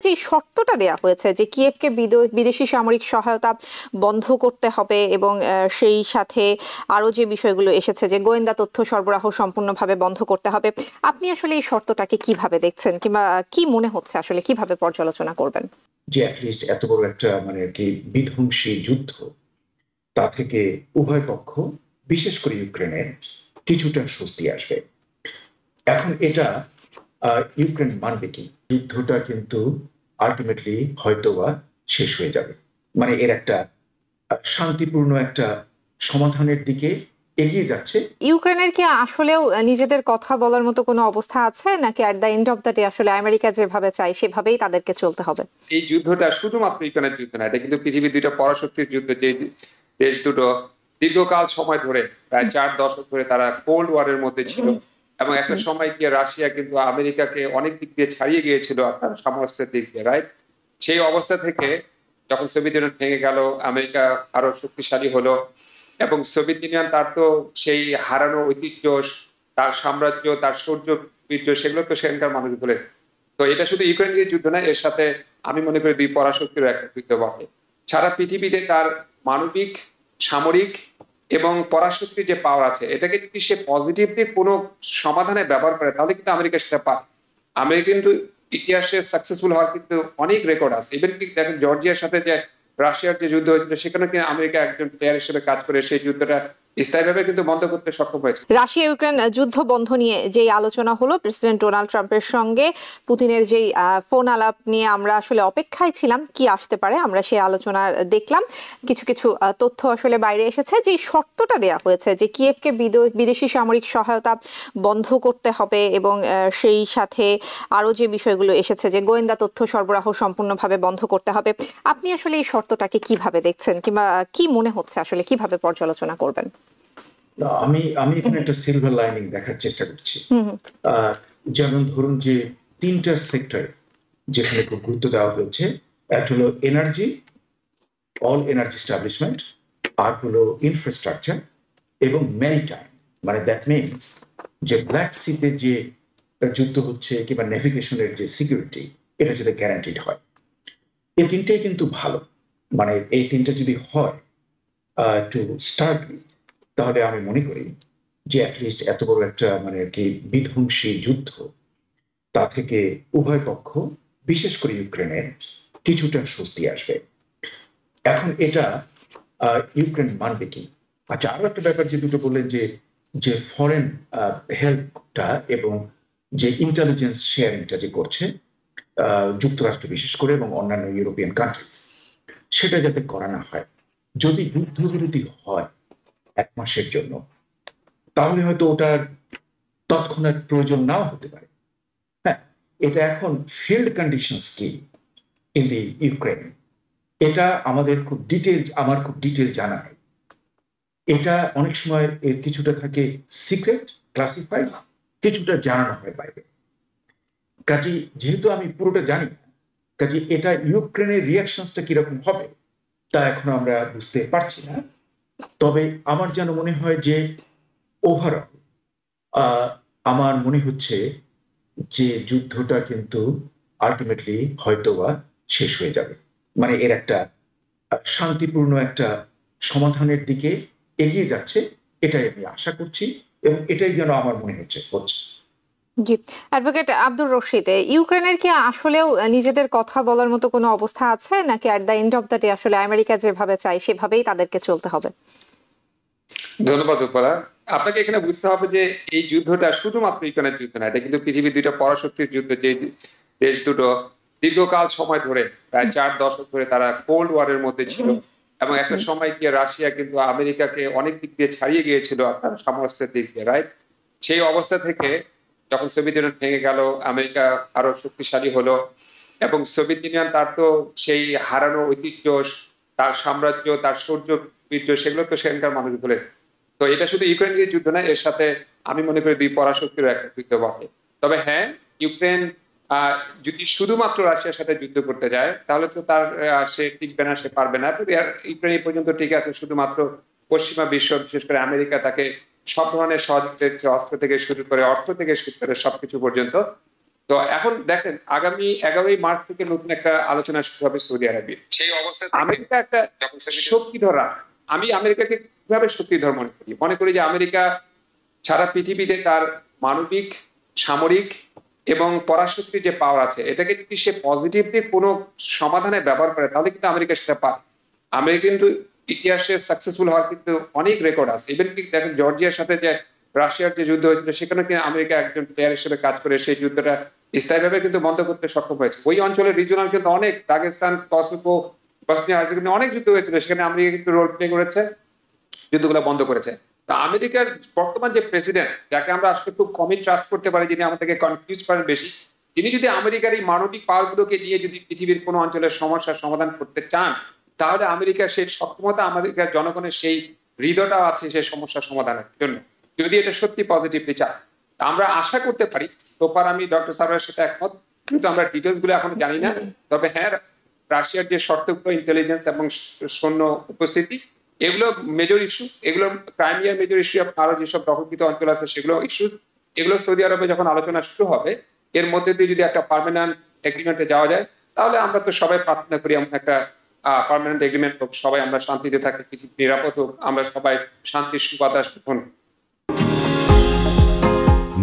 যে শর্তটা দেয়া হয়েছে যে কিয়েভকে বিদেশি সামরিক সহায়তা বন্ধ করতে হবে এবং সেই সাথে আরো যে বিষয়গুলো এসেছে যে গোয়েন্দা তথ্য সরবরাহ সম্পূর্ণভাবে বন্ধ করতে হবে, আপনি আসলে এই শর্তটাকে কিভাবে দেখছেন কিংবা কি মনে হচ্ছে আসলে কিভাবে পর্যালোচনা করবেন? যে অ্যাটলিস্ট এত বড় একটা মানে আর কি বিধ্বংসী যুদ্ধ, তা থেকে উভয় পক্ষ বিশেষ করে ইউক্রেনের কিছুটা স্বস্তি আসবে। এখন এটা ইউক্রেন মানবে কি? যুদ্ধটা কিন্তু আলটিমেটলি হয়তোবা শেষ হয়ে যাবে, মানে এর একটা শান্তিপূর্ণ একটা সমাধানের দিকে এগিয়ে যাচ্ছে। ইউক্রেনের কি আসলেও নিজেদের কথা বলার মতো কোনো অবস্থা আছে, নাকি at the end of the day আসলে আমেরিকা যেভাবে চায় সেভাবেই তাদেরকে চলতে হবে? এই যুদ্ধটা শুধুমাত্র ইউক্রেনের যুদ্ধ না, এটা কিন্তু পৃথিবীর দুইটা পরাশক্তির যুদ্ধ। যে দেশ দুটো দীর্ঘকাল সময় ধরে প্রায় 4 দশক ধরে তারা কোল্ড ওয়ারের মধ্যে ছিল, এবং একটা সময় গিয়ে রাশিয়া কিন্তু আমেরিকাকে অনেক দিক দিয়ে ছাড়িয়ে গিয়েছিল আপনার সমস্যার দিক দিয়ে, রাইট? সেই অবস্থা থেকে যখন সোভিয়েত ইউনিয়ন ভেঙে গেল, আমেরিকা আরো শক্তিশালী হলো, এবং সোভিয়েত ইউনিয়ন তার তো সেই হারানো ঐতিহ্য, তার সাম্রাজ্য, তার শৌর্য বীর্য, সেগুলো তো সেখানকার মানুষ ভুলে। তো এটা শুধু ইউক্রেনের যুদ্ধ না, এর সাথে আমি মনে করি দুই পরাশক্তিরও একটা যুদ্ধ বটে। সারা পৃথিবীতে তার মানবিক, সামরিক এবং পরাশক্তির যে পাওয়ার আছে, এটাকে যদি সে পজিটিভলি কোনো সমাধানে ব্যবহার করে, তাহলে কিন্তু আমেরিকা সেটা পায়। আমেরিকা কিন্তু ইতিহাসে সাকসেসফুল হওয়ার কিন্তু অনেক রেকর্ড আছে। ইভেন কি দেখেন জর্জিয়ার সাথে যে রাশিয়ার যে যুদ্ধ হয়েছিল, সেখানে কিন্তু আমেরিকা একজন প্লেয়ার হিসেবে কাজ করে সেই যুদ্ধটা স্থায়ীভাবে কিন্তু বন্ধ করতে সক্ষম হয়েছে। রাশিয়া ইউক্রেন যুদ্ধ বন্ধ নিয়ে যে আলোচনা হলো প্রেসিডেন্ট ডোনাল্ড ট্রাম্পের সঙ্গে পুতিনের যেই ফোন আলাপ নিয়ে আমরা আসলে অপেক্ষায় ছিলাম কি আসতে পারে, আমরা সেই আলোচনা দেখলাম। কিছু কিছু তথ্য আসলে বাইরে এসেছে যে শর্তটা দেয়া হয়েছে যে কিয়েভকে বিদেশি সামরিক সহায়তা বন্ধ করতে হবে এবং সেই সাথে আরো যে বিষয়গুলো এসেছে যে গোয়েন্দা তথ্য সরবরাহ সম্পূর্ণভাবে বন্ধ করতে হবে। আপনি আসলে এই শর্তটাকে কিভাবে দেখছেন কিংবা কি মনে হচ্ছে আসলে কিভাবে পর্যালোচনা করবেন? আমি এখানে একটা সিলভার লাইনিং দেখার চেষ্টা করছি। যেমন ধরুন যে 3টা সেক্টর যেখানে খুব গুরুত্ব দেওয়া হয়েছে, একটা হলো এনার্জি, অল এনার্জি এস্টাবলিশমেন্ট, আর হলো ইনফ্রাস্ট্রাকচার এবং ম্যারিটাইম। মানে দ্যাট মিনস যে ব্ল্যাক সিতে যে যুদ্ধ হচ্ছে কিংবা নেভিগেশনের যে সিকিউরিটি, এটা যাতে গ্যারান্টিড হয়। এই 3টাই কিন্তু ভালো, মানে এই 3টা যদি হয় টু স্টার্ট উইথ, তাহলে আমি মনে করি যে অ্যাটলিস্ট এত বড় একটা মানে আর কি বিধ্বংসী যুদ্ধ, তা থেকে উভয় পক্ষ বিশেষ করে ইউক্রেনের কিছুটা স্বস্তি আসবে। এখন এটা ইউক্রেন মানবে কি? আচ্ছা, আরো একটা ব্যাপার যে দুটো বললেন যে ফরেন হেল্পটা এবং যে ইন্টেলিজেন্স শেয়ারিংটা যে করছে যুক্তরাষ্ট্র বিশেষ করে এবং অন্যান্য ইউরোপিয়ান কান্ট্রিজ, সেটা যাতে করা না হয়। যদি যুদ্ধবিরতি হয় 1 মাসের জন্য, তাহলে হয়তো ওটার তৎক্ষণাৎ প্রয়োজন নাও হতে পারে। হ্যাঁ, এটা এখন ফিল্ড কন্ডিশনস কি ইন দি ইউক্রেন, এটা আমার খুব ডিটেল জানা নেই। এটা অনেক সময় এর কিছুটা থাকে সিক্রেট, ক্লাসিফাইড, কিছুটা জানানো হয় বাইরে। কাজে যেহেতু আমি পুরোটা জানি না, কাজে এটা ইউক্রেনের রিয়াকশনসটা কিরকম হবে তা এখন আমরা বুঝতে পারছি না। তবে আমার যেন মনে হয় যে ওভারঅল আমার মনে হচ্ছে যে যুদ্ধটা কিন্তু আলটিমেটলি হয়তোবা শেষ হয়ে যাবে, মানে এর একটা শান্তিপূর্ণ একটা সমাধানের দিকে এগিয়ে যাচ্ছে, এটাই আমি আশা করছি এবং এটাই যেন আমার মনে হচ্ছে। জি, অ্যাডভোকেট আব্দুর রশিদ, ইউক্রেনের কি আসলেও নিজেদের কথা বলার মতো কোনো অবস্থা আছে, নাকি at the end of the day আসলে আমেরিকা যেভাবে চায় সেভাবেই তাদেরকে চলতে হবে? ধন্যবাদ উপরা। আপনাকে এখানে বুঝতে হবে যে এই যুদ্ধটা শুধুমাত্র ইউক্রেনের যুদ্ধ না, এটা কিন্তু পৃথিবীর দুইটা পরাশক্তির যুদ্ধ। যে দেশ দুটো দীর্ঘকাল সময় ধরে প্রায় 4 দশক ধরে তারা কোল্ড ওয়ারের মধ্যে ছিল, এবং একটা সময় গিয়ে রাশিয়া কিন্তু আমেরিকাকে অনেক দিক দিয়ে ছাড়িয়ে গিয়েছিল আপনার সামর্থ্যের দিক দিয়ে, রাইট? সেই অবস্থা থেকে যখন সোভিয়েত ইউনিয়ন ভেঙে গেল, আমেরিকা আরো শক্তিশালী হলো, এবং সোভিয়েত ইউনিয়ন তার তো সেই হারানো ঐতিহ্য, তার সাম্রাজ্য, তার শৌর্য বীর্য, সেগুলো তো সেখানকার মানুষ ভুলে। তো এটা শুধু ইউক্রেনের যুদ্ধ না, এর সাথে আমি মনে করি দুই পরাশক্তিরও একটা যুদ্ধ বটে। তবে হ্যাঁ, ইউক্রেন যদি শুধুমাত্র রাশিয়ার সাথে যুদ্ধ করতে যায়, তাহলে তো তার সে টিকবে না, সে পারবে না। ইউক্রেন এই পর্যন্ত ঠিক আছে, শুধুমাত্র পশ্চিমা বিশ্ব বিশেষ করে আমেরিকা তাকে সব ধরনের সহযোগিতা দিচ্ছে, অস্ত্র থেকে শুরু করে অর্থ থেকে শুরু করে সবকিছু পর্যন্ত। তো এখন দেখেন আগামী 11ই মার্চ থেকে নতুন একটা আলোচনা শুরু হবে সৌদি আরবে। সেই অবস্থায় আমেরিকা একটা শক্তিধর রাষ্ট্র। আমি আমেরিকাকে কিভাবে শক্তিধর মনে করি যে আমেরিকা সারা পৃথিবীতে তার মানবিক, সামরিক এবং পরাশক্তির যে পাওয়ার আছে, এটাকে যদি সে পজিটিভলি কোনো সমাধানে ব্যবহার করে তাহলে কিন্তু আমেরিকা সেটা পায়। আমেরিকা কিন্তু ইতিহাসে সাকসেসফুল হওয়ার কিন্তু অনেক রেকর্ড আছে। ইভেন কি দেখেন জর্জিয়ার সাথে যে রাশিয়ার যে যুদ্ধ হয়েছিল সেখানে কিন্তু আমেরিকা একজন প্লেয়ার হিসেবে কাজ করে সেই যুদ্ধটা স্থায়ীভাবে কিন্তু বন্ধ করতে সক্ষম হয়েছে। ওই অঞ্চলের রিজনাল কিন্তু অনেক দাগেস্তান, কসোভো, বসনিয়া হার্জেগোভিনা অনেক যুদ্ধ হয়েছিল, সেখানে আমেরিকা কিন্তু রোল প্লে করেছে, যুদ্ধগুলো বন্ধ করেছে। তা আমেরিকার বর্তমান যে প্রেসিডেন্ট, যাকে আমরা আসলে খুব কমই ট্রাস্ট করতে পারি, যিনি আমাদেরকে কনফিউজ করেন বেশি, তিনি যদি আমেরিকার এই মানবিক পাওয়ারগুলোকে নিয়ে যদি পৃথিবীর কোনো অঞ্চলের সমস্যার সমাধান করতে চান, তাহলে আমেরিকার সেই সক্ষমতা, আমেরিকার জনগণের সেই হৃদয়টাও আছে সেই সমস্যার সমাধানের জন্য, যদি এটা সত্যি পজিটিভলি চান। আমরা আশা করতে পারি, তোপার আমি ডক্টর সাহেবের সাথে একমত, কিন্তু আমরা ডিটেলস গুলো এখনো জানি না। তবে হ্যাঁ, রাশিয়ার যে শর্তগুলো, ইন্টেলিজেন্স এবং সৈন্য উপস্থিতি, এগুলো মেজর ইস্যু, এগুলো ক্রাইমিয়ার মেজর ইস্যু, আরো যেসব দখলকৃত অঞ্চল আছে সেগুলো ইস্যু, এগুলো সৌদি আরবে যখন আলোচনা শুরু হবে, এর মধ্যে দিয়ে যদি একটা পার্মানেন্ট এগ্রিমেন্টে যাওয়া যায়, তাহলে আমরা তো সবাই প্রার্থনা করি এমন একটা পার্মানেন্ট এগ্রিমেন্ট হোক, সবাই আমরা শান্তিতে থাকি, নিরাপদ হোক, আমরা সবাই শান্তির সুবাতাস গ্রহণ।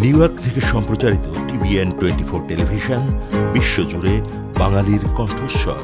নিউ ইয়র্ক থেকে সম্প্রচারিত TVN 24 টেলিভিশন বিশ্বজুড়ে বাঙালির কণ্ঠস্বর।